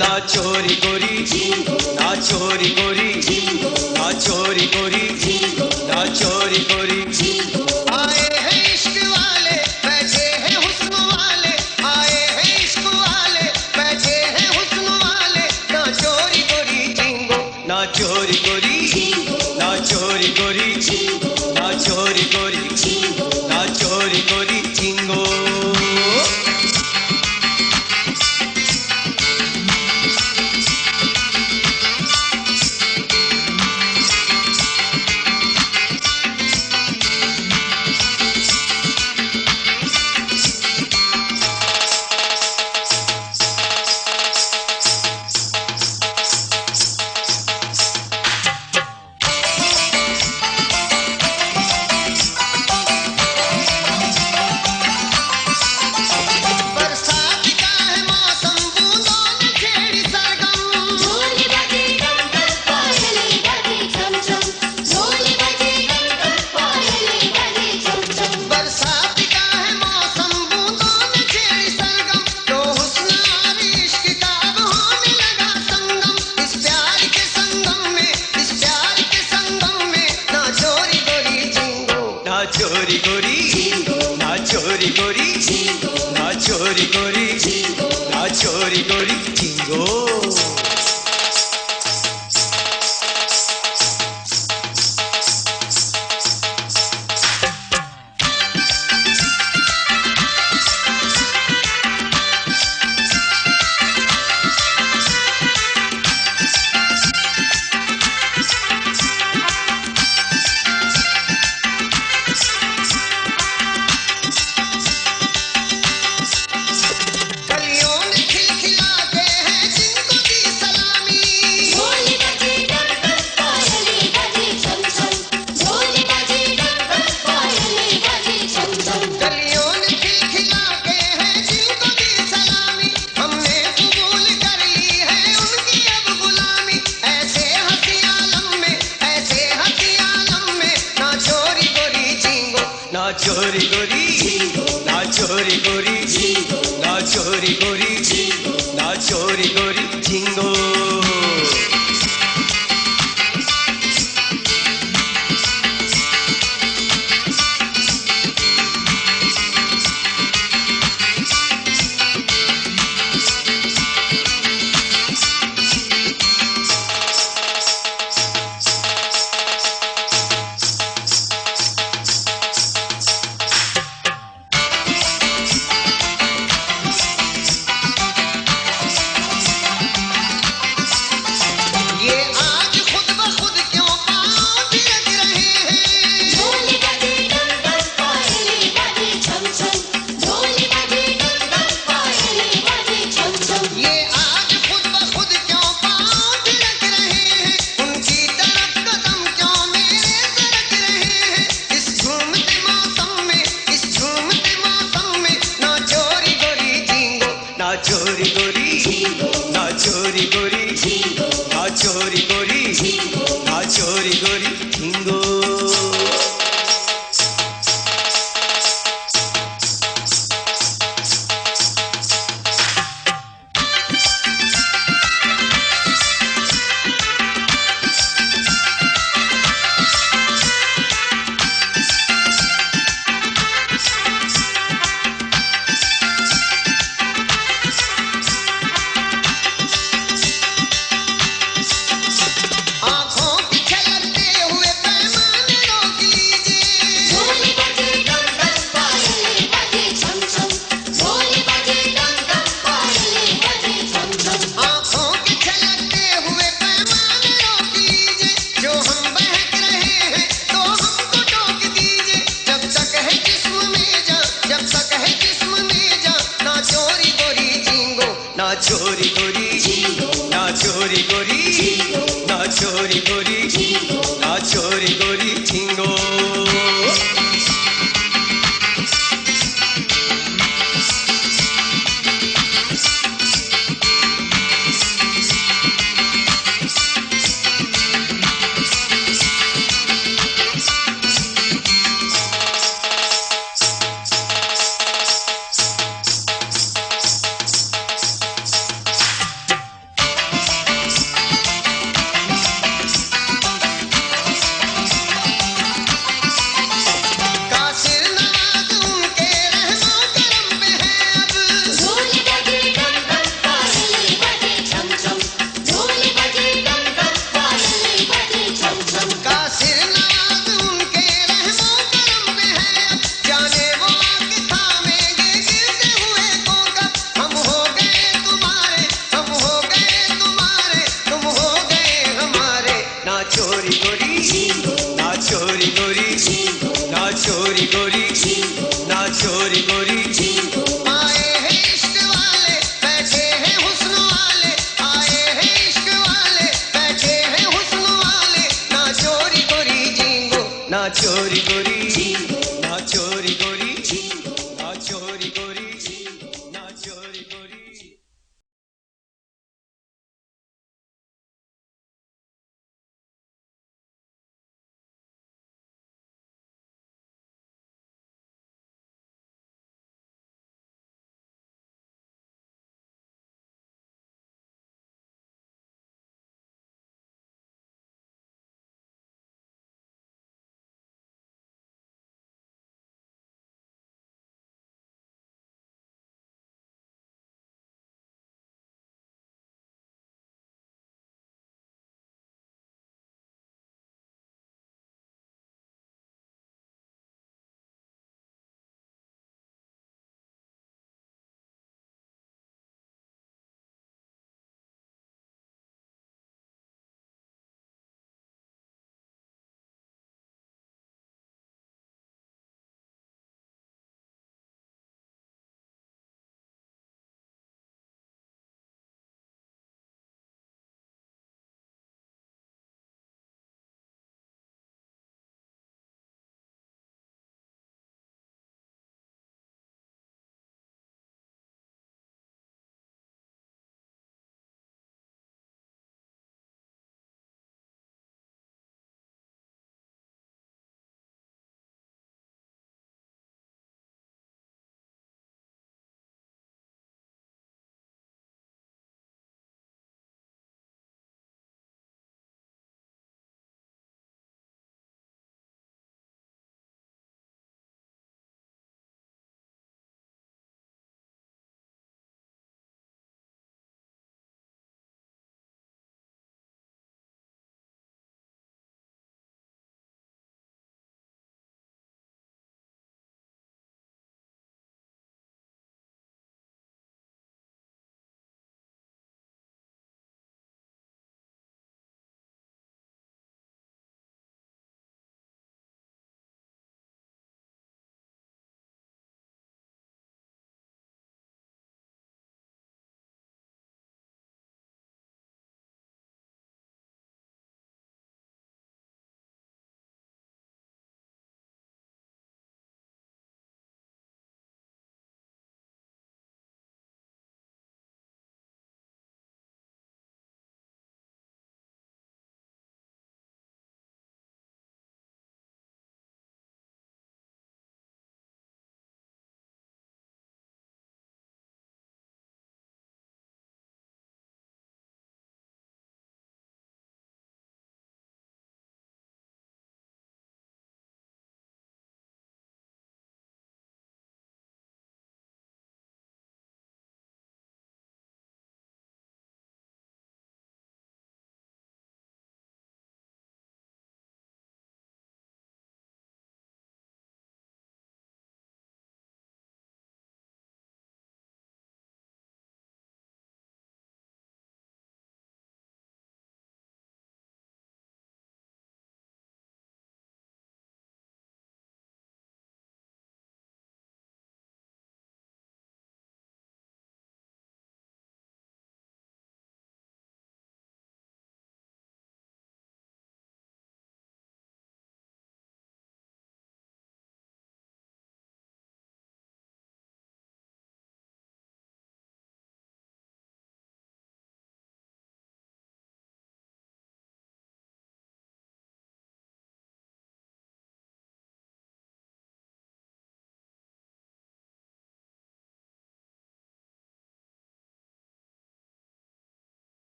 না চোরি করি না চোরি করি না চোরি করি না চোরি করি आए हैं इश्क वाले बैठे हैं हुस्न वाले आए हैं इश्क वाले बैठे हैं हुस्न वाले ना चोरी करी झिंगो না চোরি করি না চোরি করি না চোরি করি না চোরি করি চিঙ্গো बरसात का है मौसम बूंदों ने छेड़ी सरगम ढोल बजे डम डम पायले बजे छम छम ढोल बजे डम डम पायले बजे छम छम बरसात का है मौसम बूंदों ने छेड़ी सरगम तो हुस्न और इश्क का अब होने लगा संगम इस प्यार के संगम में इस प्यार के संगम में ना चोरी करी झिंगो না চোরি করি না চোরি করি না চোরি করি না চোরি করি চিঙ্গো कलियों ने खिलखिलाते हैं जिनको दी सलामी ढोल बजे डम डम पायले बजे छम छम ढोल बजे डम डम पायले बजे छम छम कलियों ने खिलखिलाते हैं जिनको दी सलामी हमने कबूल कर ली है उनकी अब गुलामी ऐसे हंसी आलम में ना चोरी करी झिंगो না চোরি করি না চোরি করি না চোরি করি না চোরি করি চিঙ্গো ये आज खुद ब खुद क्यों पाँव थिरक रहे हैं ढोल बजे डम डम पायले बजे छम छम ढोल बजे डम डम पायले बजे छम छम ये आज खुद ब खुद क्यों पाँव थिरक रहे हैं उनकी तरफ कदम क्यों मेरे सरक रहे हैं इस झूमते मौसम में ना चोरी करी झिंगो না চোরি করি না চোরি করি না চোরি করি না চোরি করি চিঙ্গো आँखों की छलकते हुए पैमाने रोक लीजिए ढोल बजे डम डम पायले बजे छम छम ढोल बजे डम डम पायले बजे छम छम आँखों के छलकते हुए पैमाने रोक लीजिए जो हम बहक रहे हैं तो हमको टोक दीजिए जब तक है जिस्म में जान ना चोरी करी झिंगो না চোরি করি না চোরি করি না চোরি করি না চোরি করি চিঙ্গো चोरी गोरी